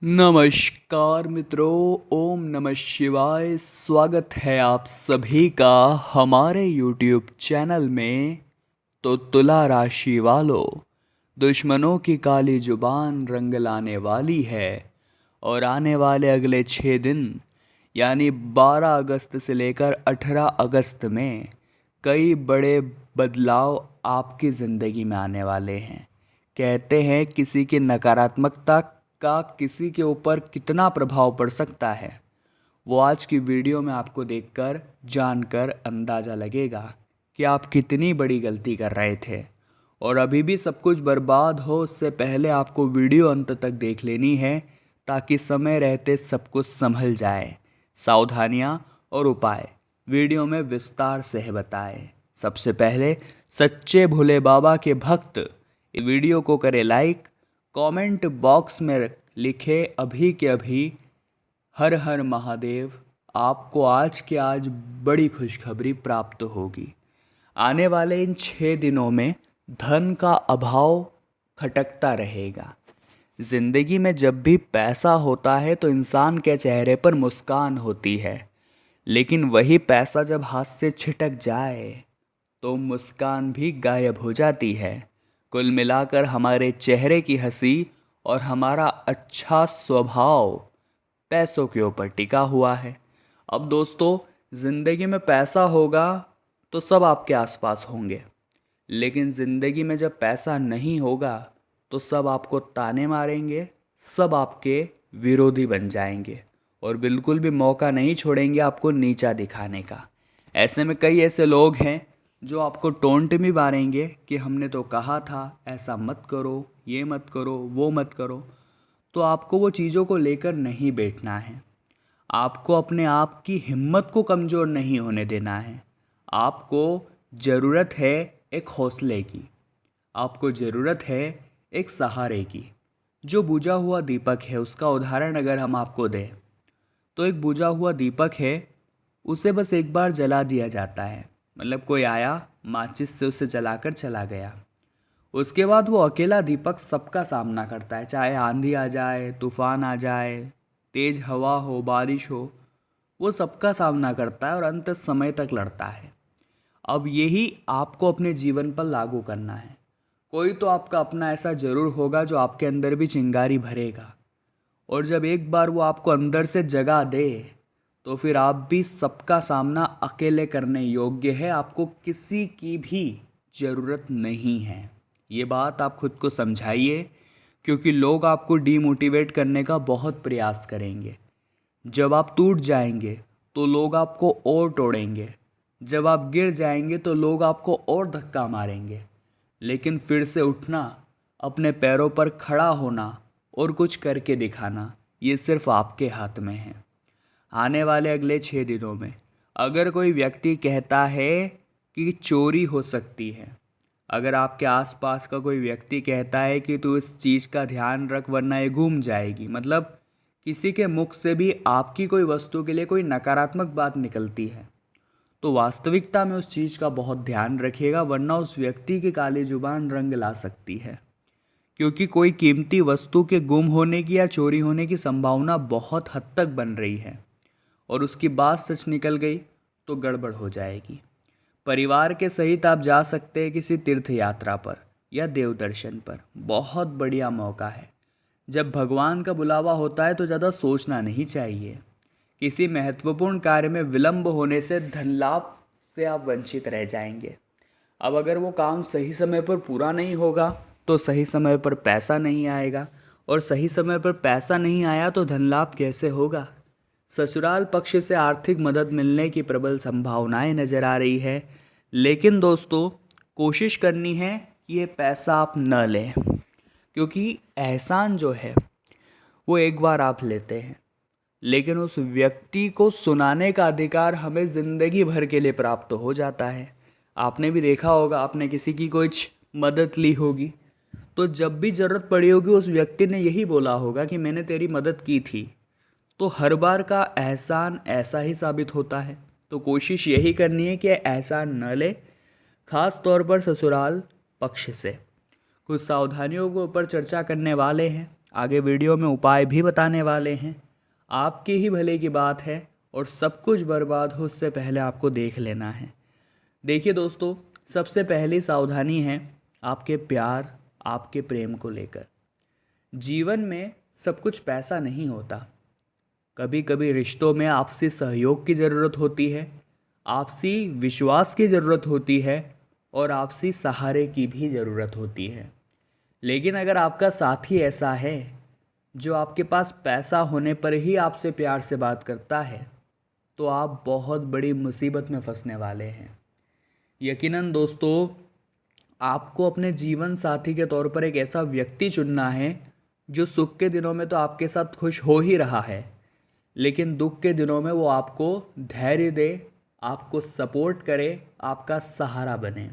नमस्कार मित्रों, ओम नमः शिवाय। स्वागत है आप सभी का हमारे YouTube चैनल में। तो तुला राशि वालों, दुश्मनों की काली जुबान रंग लाने वाली है और आने वाले अगले 6 दिन यानी 12 अगस्त से लेकर 18 अगस्त में कई बड़े बदलाव आपकी ज़िंदगी में आने वाले हैं। कहते हैं किसी की नकारात्मकता का किसी के ऊपर कितना प्रभाव पड़ सकता है, वो आज की वीडियो में आपको देखकर जानकर अंदाज़ा लगेगा कि आप कितनी बड़ी गलती कर रहे थे और अभी भी सब कुछ बर्बाद हो उससे पहले आपको वीडियो अंत तक देख लेनी है ताकि समय रहते सब कुछ संभल जाए। सावधानियां और उपाय वीडियो में विस्तार से है बताए। सबसे पहले सच्चे भोले बाबा के भक्त इस वीडियो को करें लाइक, कमेंट बॉक्स में लिखे अभी के अभी हर हर महादेव। आपको आज के आज बड़ी खुशखबरी प्राप्त होगी। आने वाले इन 6 दिनों में धन का अभाव खटकता रहेगा। जिंदगी में जब भी पैसा होता है तो इंसान के चेहरे पर मुस्कान होती है, लेकिन वही पैसा जब हाथ से छिटक जाए तो मुस्कान भी गायब हो जाती है। कुल मिलाकर हमारे चेहरे की हंसी और हमारा अच्छा स्वभाव पैसों के ऊपर टिका हुआ है। अब दोस्तों, ज़िंदगी में पैसा होगा तो सब आपके आसपास होंगे, लेकिन ज़िंदगी में जब पैसा नहीं होगा तो सब आपको ताने मारेंगे, सब आपके विरोधी बन जाएंगे और बिल्कुल भी मौका नहीं छोड़ेंगे आपको नीचा दिखाने का। ऐसे में कई ऐसे लोग हैं जो आपको टोंट भी मारेंगे कि हमने तो कहा था ऐसा मत करो, ये मत करो, वो मत करो। तो आपको वो चीज़ों को लेकर नहीं बैठना है। आपको अपने आप की हिम्मत को कमज़ोर नहीं होने देना है। आपको ज़रूरत है एक हौसले की, आपको ज़रूरत है एक सहारे की। जो बुझा हुआ दीपक है उसका उदाहरण अगर हम आपको दें तो एक बुझा हुआ दीपक है, उसे बस एक बार जला दिया जाता है। मतलब कोई आया माचिस से उसे जलाकर चला गया, उसके बाद वो अकेला दीपक सबका सामना करता है। चाहे आंधी आ जाए, तूफान आ जाए, तेज हवा हो, बारिश हो, वो सबका सामना करता है और अंत समय तक लड़ता है। अब यही आपको अपने जीवन पर लागू करना है। कोई तो आपका अपना ऐसा ज़रूर होगा जो आपके अंदर भी चिंगारी भरेगा, और जब एक बार वो आपको अंदर से जगा दे तो फिर आप भी सबका सामना अकेले करने योग्य है। आपको किसी की भी ज़रूरत नहीं है। ये बात आप खुद को समझाइए, क्योंकि लोग आपको डीमोटिवेट करने का बहुत प्रयास करेंगे। जब आप टूट जाएंगे तो लोग आपको और तोड़ेंगे, जब आप गिर जाएंगे तो लोग आपको और धक्का मारेंगे। लेकिन फिर से उठना, अपने पैरों पर खड़ा होना और कुछ करके दिखाना, ये सिर्फ आपके हाथ में है। आने वाले अगले 6 दिनों में अगर कोई व्यक्ति कहता है कि चोरी हो सकती है, अगर आपके आसपास का कोई व्यक्ति कहता है कि तू इस चीज़ का ध्यान रख वरना ये घूम जाएगी, मतलब किसी के मुख से भी आपकी कोई वस्तु के लिए कोई नकारात्मक बात निकलती है, तो वास्तविकता में उस चीज़ का बहुत ध्यान रखिएगा, वरना उस व्यक्ति की काली जुबान रंग ला सकती है। क्योंकि कोई कीमती वस्तु के गुम होने की या चोरी होने की संभावना बहुत हद तक बन रही है, और उसकी बात सच निकल गई तो गड़बड़ हो जाएगी। परिवार के सहित आप जा सकते हैं किसी तीर्थ यात्रा पर या देव दर्शन पर, बहुत बढ़िया मौका है। जब भगवान का बुलावा होता है तो ज़्यादा सोचना नहीं चाहिए। किसी महत्वपूर्ण कार्य में विलंब होने से धन लाभ से आप वंचित रह जाएंगे। अब अगर वो काम सही समय पर पूरा नहीं होगा तो सही समय पर पैसा नहीं आएगा, और सही समय पर पैसा नहीं आया तो धन लाभ कैसे होगा। ससुराल पक्ष से आर्थिक मदद मिलने की प्रबल संभावनाएं नज़र आ रही है, लेकिन दोस्तों कोशिश करनी है कि ये पैसा आप न लें, क्योंकि एहसान जो है वो एक बार आप लेते हैं, लेकिन उस व्यक्ति को सुनाने का अधिकार हमें ज़िंदगी भर के लिए प्राप्त हो जाता है। आपने भी देखा होगा, आपने किसी की कुछ मदद ली होगी तो जब भी ज़रूरत पड़ी होगी उस व्यक्ति ने यही बोला होगा कि मैंने तेरी मदद की थी। तो हर बार का एहसान ऐसा ही साबित होता है। तो कोशिश यही करनी है कि एहसान न ले, खास तौर पर ससुराल पक्ष से। कुछ सावधानियों के ऊपर चर्चा करने वाले हैं। आगे वीडियो में उपाय भी बताने वाले हैं। आपके ही भले की बात है और सब कुछ बर्बाद हो उससे पहले आपको देख लेना है। देखिए दोस्तों, सबसे पहली सावधानी है आपके प्यार, आपके प्रेम को लेकर। जीवन में सब कुछ पैसा नहीं होता। कभी कभी रिश्तों में आपसी सहयोग की ज़रूरत होती है, आपसी विश्वास की ज़रूरत होती है और आपसी सहारे की भी ज़रूरत होती है। लेकिन अगर आपका साथी ऐसा है जो आपके पास पैसा होने पर ही आपसे प्यार से बात करता है, तो आप बहुत बड़ी मुसीबत में फंसने वाले हैं। यकीनन दोस्तों, आपको अपने जीवन साथी के तौर पर एक ऐसा व्यक्ति चुनना है जो सुख के दिनों में तो आपके साथ खुश हो ही रहा है, लेकिन दुख के दिनों में वो आपको धैर्य दे, आपको सपोर्ट करे, आपका सहारा बने।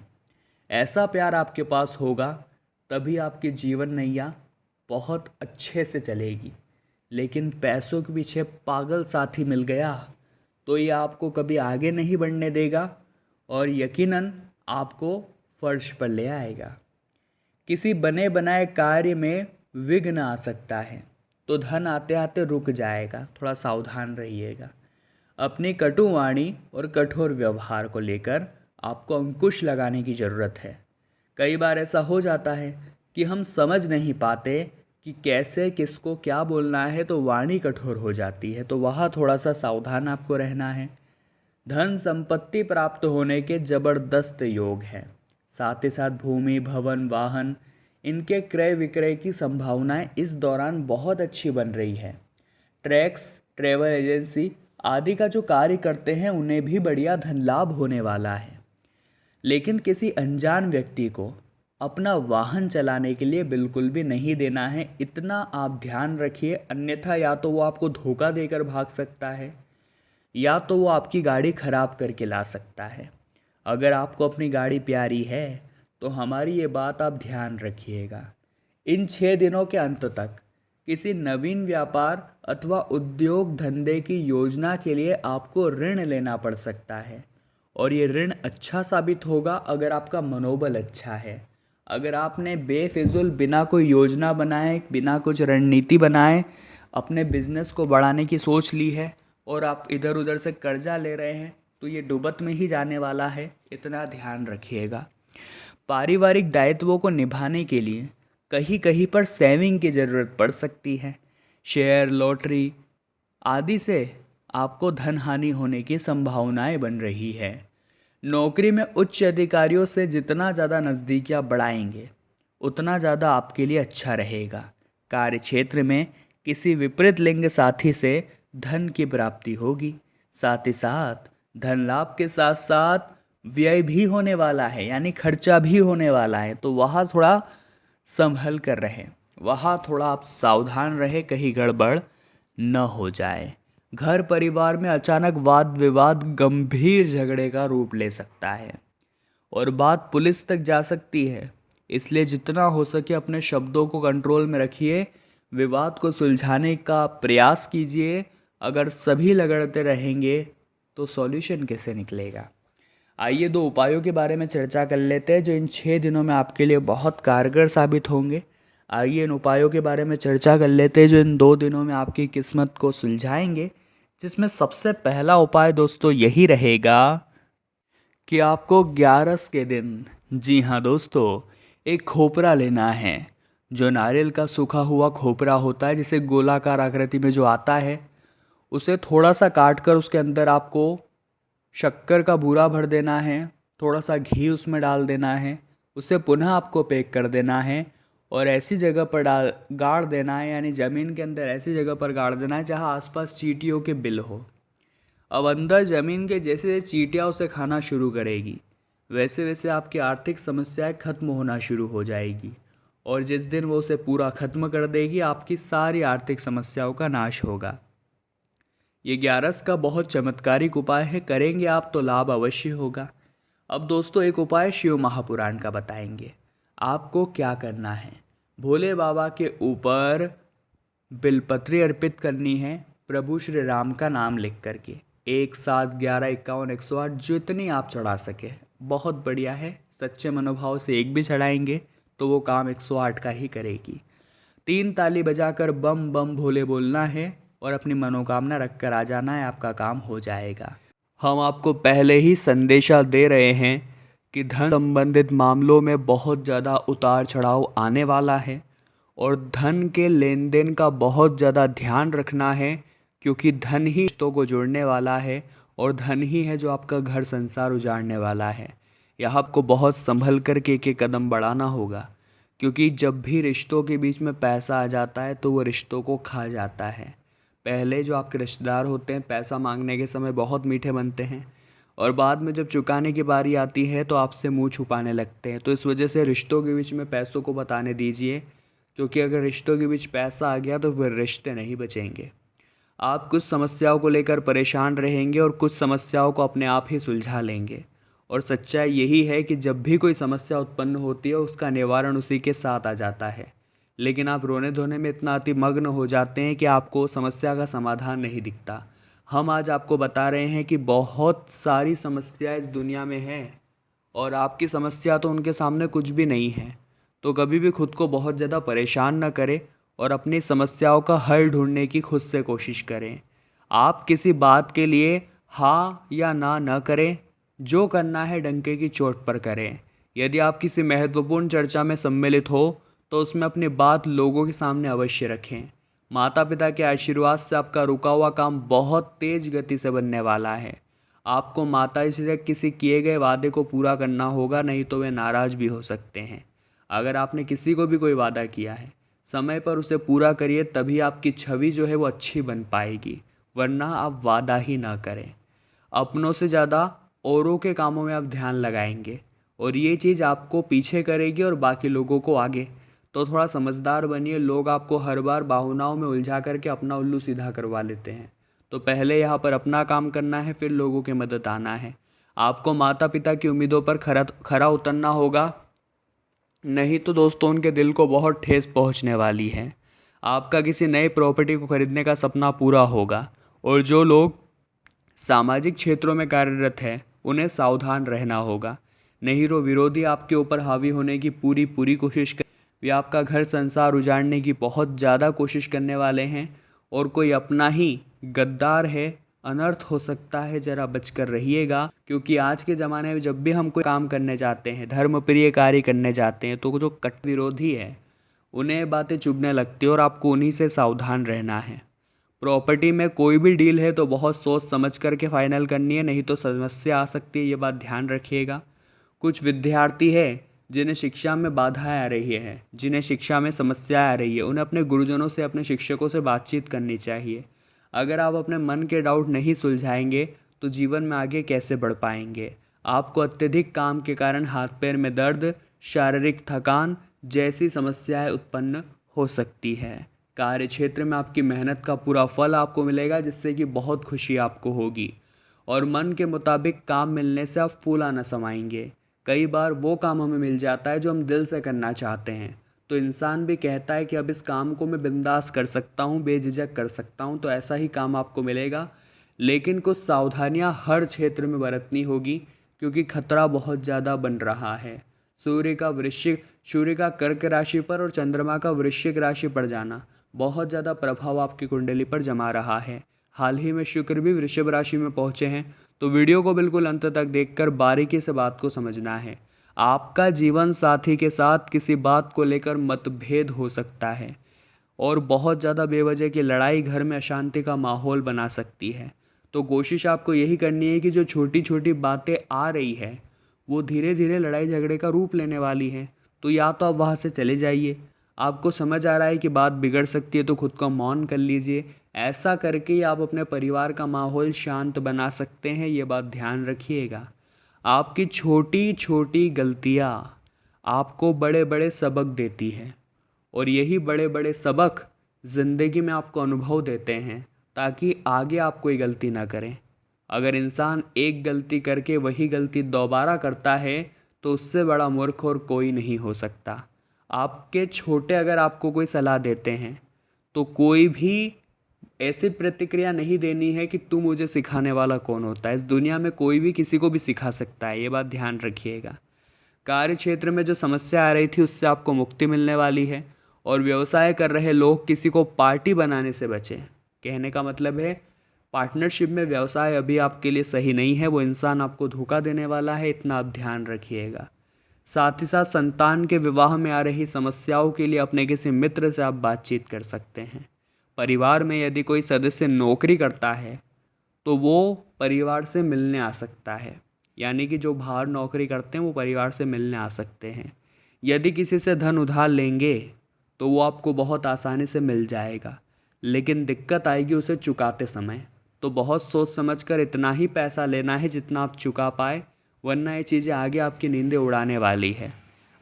ऐसा प्यार आपके पास होगा तभी आपकी जीवन नैया बहुत अच्छे से चलेगी। लेकिन पैसों के पीछे पागल साथी मिल गया तो ये आपको कभी आगे नहीं बढ़ने देगा और यकीनन आपको फर्श पर ले आएगा। किसी बने बनाए कार्य में विघ्न आ सकता है तो धन आते आते रुक जाएगा, थोड़ा सावधान रहिएगा। अपनी कटु वाणी और कठोर व्यवहार को लेकर आपको अंकुश लगाने की ज़रूरत है। कई बार ऐसा हो जाता है कि हम समझ नहीं पाते कि कैसे किसको क्या बोलना है, तो वाणी कठोर हो जाती है, तो वहाँ थोड़ा सा सावधान आपको रहना है। धन संपत्ति प्राप्त होने के जबरदस्त योग हैं। साथ ही साथ भूमि, भवन, वाहन, इनके क्रय विक्रय की संभावनाएं इस दौरान बहुत अच्छी बन रही है। ट्रैक्स, ट्रैवल एजेंसी आदि का जो कार्य करते हैं उन्हें भी बढ़िया धन लाभ होने वाला है। लेकिन किसी अनजान व्यक्ति को अपना वाहन चलाने के लिए बिल्कुल भी नहीं देना है, इतना आप ध्यान रखिए। अन्यथा या तो वो आपको धोखा देकर भाग सकता है या तो वो आपकी गाड़ी खराब करके ला सकता है। अगर आपको अपनी गाड़ी प्यारी है तो हमारी ये बात आप ध्यान रखिएगा। इन 6 दिनों के अंत तक किसी नवीन व्यापार अथवा उद्योग धंधे की योजना के लिए आपको ऋण लेना पड़ सकता है और ये ऋण अच्छा साबित होगा अगर आपका मनोबल अच्छा है। अगर आपने बेफिजुल बिना कोई योजना बनाए, बिना कुछ रणनीति बनाए अपने बिजनेस को बढ़ाने की सोच ली है और आप इधर उधर से कर्जा ले रहे हैं, तो ये डूबत में ही जाने वाला है, इतना ध्यान रखिएगा। पारिवारिक दायित्वों को निभाने के लिए कहीं कहीं पर सेविंग की ज़रूरत पड़ सकती है। शेयर, लॉटरी आदि से आपको धन हानि होने की संभावनाएं बन रही है। नौकरी में उच्च अधिकारियों से जितना ज़्यादा नज़दीकियाँ बढ़ाएंगे उतना ज़्यादा आपके लिए अच्छा रहेगा। कार्य क्षेत्र में किसी विपरीत लिंग साथी से धन की प्राप्ति होगी। साथ ही साथ धन लाभ के साथ साथ व्यय भी होने वाला है, यानी खर्चा भी होने वाला है, तो वहाँ थोड़ा संभल कर रहे, वहाँ थोड़ा आप सावधान रहे, कहीं गड़बड़ न हो जाए। घर परिवार में अचानक वाद विवाद गंभीर झगड़े का रूप ले सकता है और बात पुलिस तक जा सकती है। इसलिए जितना हो सके अपने शब्दों को कंट्रोल में रखिए, विवाद को सुलझाने का प्रयास कीजिए। अगर सभी लगड़ते रहेंगे तो सॉल्यूशन कैसे निकलेगा। आइए 2 उपायों के बारे में चर्चा कर लेते हैं जो इन 6 दिनों में आपके लिए बहुत कारगर साबित होंगे। आइए इन उपायों के बारे में चर्चा कर लेते हैं जो इन 2 दिनों में आपकी किस्मत को सुलझाएंगे। जिसमें सबसे पहला उपाय दोस्तों यही रहेगा कि आपको 11 के दिन, जी हाँ दोस्तों, एक खोपरा लेना है। जो नारियल का सूखा हुआ खोपरा होता है, जिसे गोलाकार आकृति में जो आता है, उसे थोड़ा सा काट कर उसके अंदर आपको शक्कर का बूरा भर देना है, थोड़ा सा घी उसमें डाल देना है, उसे पुनः आपको पैक कर देना है और ऐसी जगह पर गाड़ देना है, यानी ज़मीन के अंदर ऐसी जगह पर गाड़ देना है जहाँ आसपास चींटियों के बिल हो। अब अंदर ज़मीन के जैसे चींटियाँ उसे खाना शुरू करेगी, वैसे वैसे आपकी आर्थिक समस्याएं खत्म होना शुरू हो जाएगी और जिस दिन वो उसे पूरा ख़त्म कर देगी, आपकी सारी आर्थिक समस्याओं का नाश होगा। ये 11 का बहुत चमत्कारिक उपाय है, करेंगे आप तो लाभ अवश्य होगा। अब दोस्तों एक उपाय शिव महापुराण का बताएंगे। आपको क्या करना है, भोले बाबा के ऊपर बिलपत्री अर्पित करनी है, प्रभु श्री राम का नाम लिख करके 1, 7, 11, 51, 108 जितनी आप चढ़ा सके बहुत बढ़िया है। सच्चे मनोभाव से एक भी चढ़ाएंगे तो वो काम 108 का ही करेगी। 3 ताली बजाकर बम बम भोले बोलना है और अपनी मनोकामना रख कर आ जाना है, आपका काम हो जाएगा। हम आपको पहले ही संदेशा दे रहे हैं कि धन संबंधित मामलों में बहुत ज़्यादा उतार चढ़ाव आने वाला है और धन के लेन देन का बहुत ज़्यादा ध्यान रखना है, क्योंकि धन ही रिश्तों को जोड़ने वाला है और धन ही है जो आपका घर संसार उजाड़ने वाला है। यह आपको बहुत संभल कर के एक कदम बढ़ाना होगा, क्योंकि जब भी रिश्तों के बीच में पैसा आ जाता है तो वो रिश्तों को खा जाता है। पहले जो आपके रिश्तेदार होते हैं पैसा मांगने के समय बहुत मीठे बनते हैं और बाद में जब चुकाने की बारी आती है तो आपसे मुंह छुपाने लगते हैं। तो इस वजह से रिश्तों के बीच में पैसों को बताने दीजिए, क्योंकि अगर रिश्तों के बीच पैसा आ गया तो फिर रिश्ते नहीं बचेंगे। आप कुछ समस्याओं को लेकर परेशान रहेंगे और कुछ समस्याओं को अपने आप ही सुलझा लेंगे। और सच्चाई यही है कि जब भी कोई समस्या उत्पन्न होती है उसका निवारण उसी के साथ आ जाता है, लेकिन आप रोने धोने में इतना अतिमग्न हो जाते हैं कि आपको समस्या का समाधान नहीं दिखता। हम आज आपको बता रहे हैं कि बहुत सारी समस्याएं इस दुनिया में हैं और आपकी समस्या तो उनके सामने कुछ भी नहीं है। तो कभी भी खुद को बहुत ज़्यादा परेशान न करें और अपनी समस्याओं का हल ढूंढने की खुद से कोशिश करें। आप किसी बात के लिए हाँ या ना न करें, जो करना है डंके की चोट पर करें। यदि आप किसी महत्वपूर्ण चर्चा में सम्मिलित हो तो उसमें अपनी बात लोगों के सामने अवश्य रखें। माता पिता के आशीर्वाद से आपका रुका हुआ काम बहुत तेज गति से बनने वाला है। आपको माता जी से किसी किए गए वादे को पूरा करना होगा, नहीं तो वे नाराज़ भी हो सकते हैं। अगर आपने किसी को भी कोई वादा किया है समय पर उसे पूरा करिए, तभी आपकी छवि जो है वो अच्छी बन पाएगी, वरना आप वादा ही ना करें। अपनों से ज़्यादा औरों के कामों में आप ध्यान लगाएंगे और ये चीज़ आपको पीछे करेगी और बाकी लोगों को आगे। तो थोड़ा समझदार बनिए, लोग आपको हर बार भावनाओं में उलझा करके अपना उल्लू सीधा करवा लेते हैं। तो पहले यहाँ पर अपना काम करना है, फिर लोगों की मदद आना है। आपको माता पिता की उम्मीदों पर खरा उतरना होगा, नहीं तो दोस्तों उनके दिल को बहुत ठेस पहुँचने वाली है। आपका किसी नए प्रॉपर्टी को खरीदने का सपना पूरा होगा और जो लोग सामाजिक क्षेत्रों में कार्यरत हैं उन्हें सावधान रहना होगा, नहीं तो विरोधी आपके ऊपर हावी होने की पूरी कोशिश कर, वे आपका घर संसार उजाड़ने की बहुत ज़्यादा कोशिश करने वाले हैं और कोई अपना ही गद्दार है, अनर्थ हो सकता है। ज़रा बचकर रहिएगा, क्योंकि आज के ज़माने में जब भी हम कोई काम करने जाते हैं, धर्मप्रिय कार्य करने जाते हैं, तो जो कट विरोधी है उन्हें बातें चुभने लगती है और आपको उन्हीं से सावधान रहना है। प्रॉपर्टी में कोई भी डील है तो बहुत सोच समझ करके फाइनल करनी है, नहीं तो समस्या आ सकती है, ये बात ध्यान रखिएगा। कुछ विद्यार्थी है जिन्हें शिक्षा में बाधाएं आ रही है, जिन्हें शिक्षा में समस्या आ रही है, उन्हें अपने गुरुजनों से, अपने शिक्षकों से बातचीत करनी चाहिए। अगर आप अपने मन के डाउट नहीं सुलझाएंगे तो जीवन में आगे कैसे बढ़ पाएंगे। आपको अत्यधिक काम के कारण हाथ पैर में दर्द, शारीरिक थकान जैसी समस्याएं उत्पन्न हो सकती है। कार्य क्षेत्र में आपकी मेहनत का पूरा फल आपको मिलेगा, जिससे कि बहुत खुशी आपको होगी और मन के मुताबिक काम मिलने से आप फूला न समाएंगे। कई बार वो काम हमें मिल जाता है जो हम दिल से करना चाहते हैं, तो इंसान भी कहता है कि अब इस काम को मैं बिंदास कर सकता हूँ, बेझिझक कर सकता हूँ, तो ऐसा ही काम आपको मिलेगा। लेकिन कुछ सावधानियाँ हर क्षेत्र में बरतनी होगी, क्योंकि खतरा बहुत ज़्यादा बन रहा है। सूर्य का कर्क राशि पर और चंद्रमा का वृश्चिक राशि पर जाना बहुत ज़्यादा प्रभाव आपकी कुंडली पर जमा रहा है। हाल ही में शुक्र भी वृषभ राशि में पहुँचे हैं, तो वीडियो को बिल्कुल अंत तक देखकर बारीकी से बात को समझना है। आपका जीवन साथी के साथ किसी बात को लेकर मतभेद हो सकता है और बहुत ज़्यादा बेवजह की लड़ाई घर में अशांति का माहौल बना सकती है। तो कोशिश आपको यही करनी है कि जो छोटी छोटी बातें आ रही है वो धीरे धीरे लड़ाई झगड़े का रूप लेने वाली है, तो या तो आप वहाँ से चले जाइए। आपको समझ आ रहा है कि बात बिगड़ सकती है तो खुद को मौन कर लीजिए। ऐसा करके ही आप अपने परिवार का माहौल शांत बना सकते हैं, ये बात ध्यान रखिएगा। आपकी छोटी छोटी गलतियाँ आपको बड़े बड़े सबक देती है और यही बड़े बड़े सबक ज़िंदगी में आपको अनुभव देते हैं, ताकि आगे आप कोई गलती ना करें। अगर इंसान एक गलती करके वही गलती दोबारा करता है तो उससे बड़ा मूर्ख और कोई नहीं हो सकता। आपके छोटे अगर आपको कोई सलाह देते हैं तो कोई भी ऐसी प्रतिक्रिया नहीं देनी है कि तू मुझे सिखाने वाला कौन होता है। इस दुनिया में कोई भी किसी को भी सिखा सकता है, ये बात ध्यान रखिएगा। कार्य क्षेत्र में जो समस्या आ रही थी उससे आपको मुक्ति मिलने वाली है और व्यवसाय कर रहे लोग किसी को पार्टी बनाने से बचें। कहने का मतलब है पार्टनरशिप में व्यवसाय अभी आपके लिए सही नहीं है, वो इंसान आपको धोखा देने वाला है, इतना आप ध्यान रखिएगा। साथ ही साथ संतान के विवाह में आ रही समस्याओं के लिए अपने किसी मित्र से आप बातचीत कर सकते हैं। परिवार में यदि कोई सदस्य नौकरी करता है तो वो परिवार से मिलने आ सकता है, यानी कि जो बाहर नौकरी करते हैं वो परिवार से मिलने आ सकते हैं। यदि किसी से धन उधार लेंगे तो वो आपको बहुत आसानी से मिल जाएगा, लेकिन दिक्कत आएगी उसे चुकाते समय। तो बहुत सोच समझ कर इतना ही पैसा लेना है जितना आप चुका पाए, वरना ये चीज़ें आगे आपकी नींदें उड़ाने वाली है।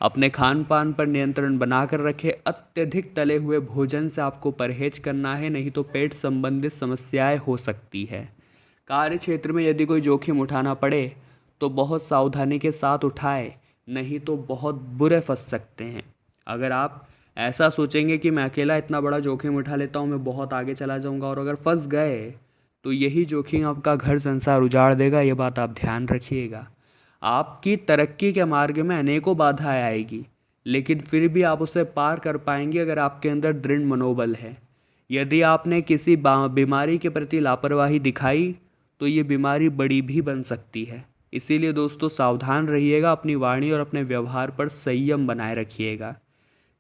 अपने खान पान पर नियंत्रण बनाकर रखें। अत्यधिक तले हुए भोजन से आपको परहेज करना है, नहीं तो पेट संबंधित समस्याएं हो सकती है। कार्य क्षेत्र में यदि कोई जोखिम उठाना पड़े तो बहुत सावधानी के साथ उठाए, नहीं तो बहुत बुरे फंस सकते हैं। अगर आप ऐसा सोचेंगे कि मैं अकेला इतना बड़ा जोखिम उठा लेता हूँ, मैं बहुत आगे चला जाऊँगा, और अगर फंस गए तो यही जोखिम आपका घर संसार उजाड़ देगा। ये बात आप ध्यान रखिएगा। आपकी तरक्की के मार्ग में अनेकों बाधाएं आएगी, लेकिन फिर भी आप उसे पार कर पाएंगे अगर आपके अंदर दृढ़ मनोबल है। यदि आपने किसी बीमारी के प्रति लापरवाही दिखाई तो ये बीमारी बड़ी भी बन सकती है। इसीलिए दोस्तों सावधान रहिएगा, अपनी वाणी और अपने व्यवहार पर संयम बनाए रखिएगा।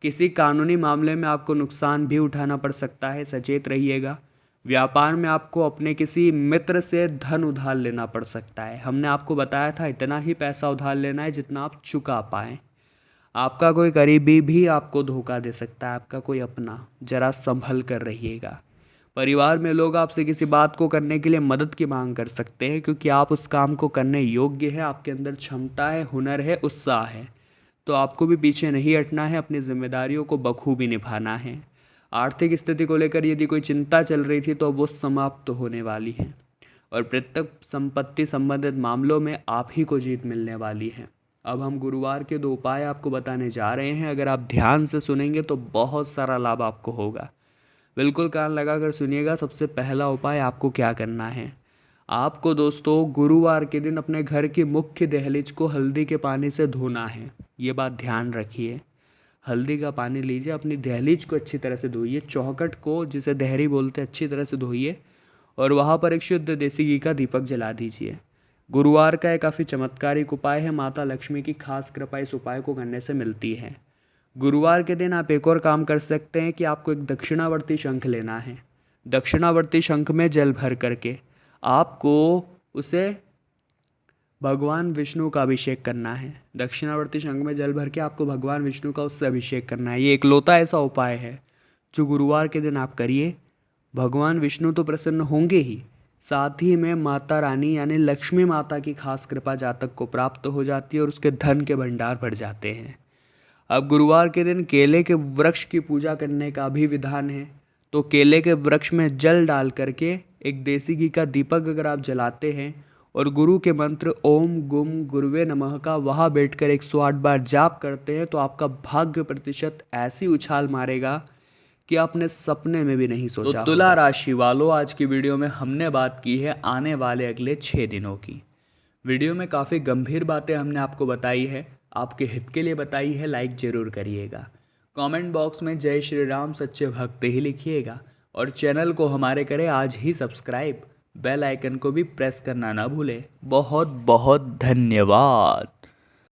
किसी कानूनी मामले में आपको नुकसान भी उठाना पड़ सकता है, सचेत रहिएगा। व्यापार में आपको अपने किसी मित्र से धन उधार लेना पड़ सकता है। हमने आपको बताया था इतना ही पैसा उधार लेना है जितना आप चुका पाएँ। आपका कोई करीबी भी आपको धोखा दे सकता है, आपका कोई अपना, जरा संभल कर रहिएगा। परिवार में लोग आपसे किसी बात को करने के लिए मदद की मांग कर सकते हैं, क्योंकि आप उस काम को करने योग्य है, आपके अंदर क्षमता है, हुनर है, उत्साह है। तो आपको भी पीछे नहीं हटना है, अपनी जिम्मेदारियों को बखूबी निभाना है। आर्थिक स्थिति को लेकर यदि कोई चिंता चल रही थी तो वो समाप्त होने वाली है, और प्रत्येक संपत्ति संबंधित मामलों में आप ही को जीत मिलने वाली है। अब हम गुरुवार के 2 उपाय आपको बताने जा रहे हैं। अगर आप ध्यान से सुनेंगे तो बहुत सारा लाभ आपको होगा। बिल्कुल कान लगा कर सुनिएगा। सबसे पहला उपाय आपको क्या करना है, आपको दोस्तों गुरुवार के दिन अपने घर की मुख्य दहलीज को हल्दी के पानी से धोना है। ये बात ध्यान रखिए। हल्दी का पानी लीजिए, अपनी दहलीज को अच्छी तरह से धोइए, चौखट को जिसे दहरी बोलते हैं अच्छी तरह से धोइए, और वहाँ पर एक शुद्ध देसी घी का दीपक जला दीजिए। गुरुवार का एक काफ़ी चमत्कारिक उपाय है। माता लक्ष्मी की खास कृपा इस उपाय को करने से मिलती है। गुरुवार के दिन आप एक और काम कर सकते हैं कि आपको एक दक्षिणावर्ती शंख लेना है। दक्षिणावर्ती शंख में जल भर करके आपको उसे भगवान विष्णु का अभिषेक करना है। दक्षिणावर्ती शंख में जल भर के आपको भगवान विष्णु का उससे अभिषेक करना है। ये इकलौता ऐसा उपाय है जो गुरुवार के दिन आप करिए। भगवान विष्णु तो प्रसन्न होंगे ही, साथ ही में माता रानी यानी लक्ष्मी माता की खास कृपा जातक को प्राप्त हो जाती है और उसके धन के भंडार बढ़ जाते हैं। अब गुरुवार के दिन केले के वृक्ष की पूजा करने का भी विधान है। तो केले के वृक्ष में जल डाल करके एक देसी घी का दीपक अगर आप जलाते हैं और गुरु के मंत्र ओम गुम गुरुवे नमः का वहाँ बैठकर 108 बार जाप करते हैं, तो आपका भाग्य प्रतिशत ऐसी उछाल मारेगा कि आपने सपने में भी नहीं सोचा। तो तुला राशि वालों, आज की वीडियो में हमने बात की है आने वाले अगले 6 दिनों की। वीडियो में काफ़ी गंभीर बातें हमने आपको बताई है, आपके हित के लिए बताई है। लाइक ज़रूर करिएगा, कमेंट बॉक्स में जय श्री राम सच्चे भक्त ही लिखिएगा, और चैनल को हमारे करें आज ही सब्सक्राइब। बेल आइकन को भी प्रेस करना ना भूलें। बहुत बहुत धन्यवाद।